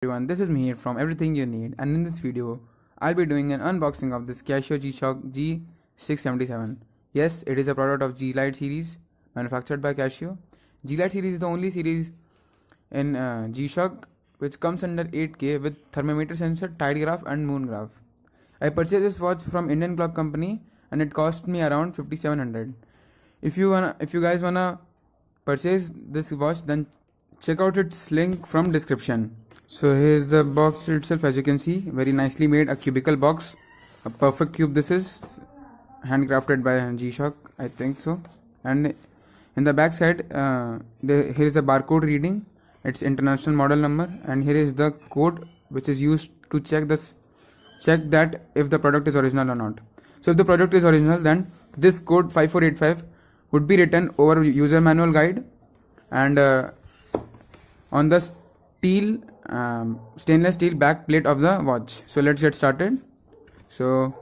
Everyone, this is Mihir from Everything You Need, and in this video, I'll be doing an unboxing of this Casio G-Shock G677. Yes, it is a product of G-Lite series, manufactured by Casio. G-Lite series is the only series in G-Shock which comes under 8K with thermometer sensor, tide graph and moon graph. I purchased this watch from Indian clock company and it cost me around 5700. If you guys wanna purchase this watch, then check out its link from description. So here's the box itself. As you can see, very nicely made, a cubicle box, a perfect cube. This is handcrafted by G-Shock, I think so. And in the back side, here is the barcode reading, its international model number, and here is the code which is used to check that if the product is original or not. So if the product is original, then this code 5485 would be written over user manual guide and on the stainless steel back plate of the watch. So let's get started. So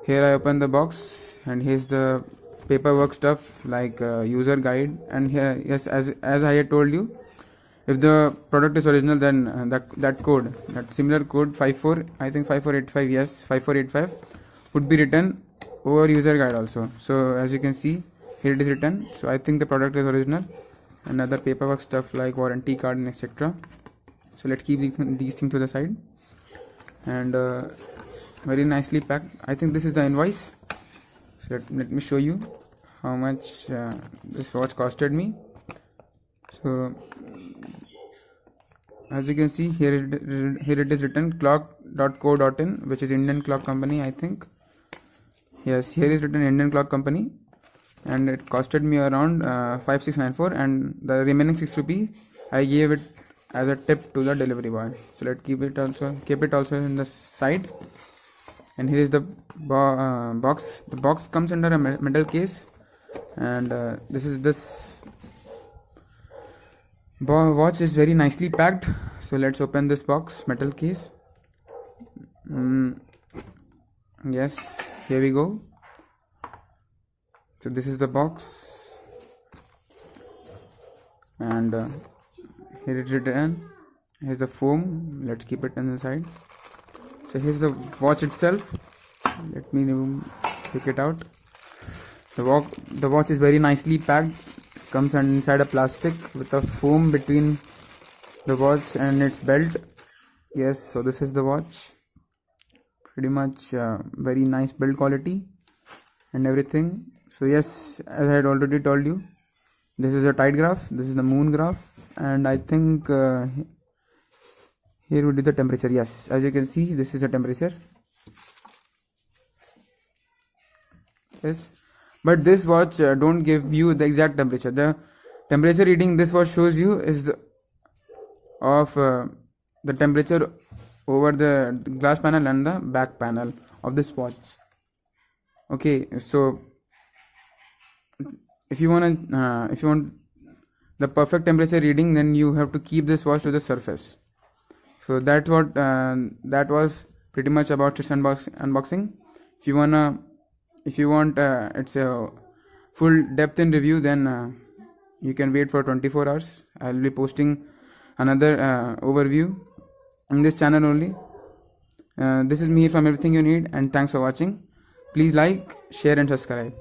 here I open the box and here's the paperwork stuff like user guide, and here, yes, as I had told you, if the product is original, then that code, that similar code 5485, yes, 5485 would be written over user guide also. So as you can see, here it is written. So I think the product is original, and other paperwork stuff like warranty card and etc. So let's keep these things to the side, and very nicely packed. I think this is the invoice. So let me show you how much this watch costed me. So as you can see, here it is written clock.co.in, which is Indian clock company, I think. Yes, here is written Indian clock company, and it costed me around 5694, and the remaining 6 rupees I gave it as a tip to the delivery boy. So let's keep it also in the side. And here is the box. The box comes under a metal case, and this watch is very nicely packed. So let's open this box, metal case. Yes, here we go. So this is the box, and here it is written. Here's the foam. Let's keep it on the side. So here's the watch itself. Let me take it out. The watch is very nicely packed. Comes inside a plastic with a foam between the watch and its belt. Yes, so this is the watch. Pretty much very nice build quality and everything. So yes, as I had already told you, this is a tide graph, this is the moon graph, and I think here would be the temperature. Yes, as you can see, this is the temperature. Yes, but this watch don't give you the exact temperature. The temperature reading this watch shows you is of the temperature over the glass panel and the back panel of this watch. Okay, so if you want the perfect temperature reading, then you have to keep this watch to the surface. So that's what that was pretty much about this unboxing. If you want it's a full depth in review, then you can wait for 24 hours. I'll be posting another overview in this channel only. This is me from Everything You Need, and thanks for watching. Please like, share and subscribe.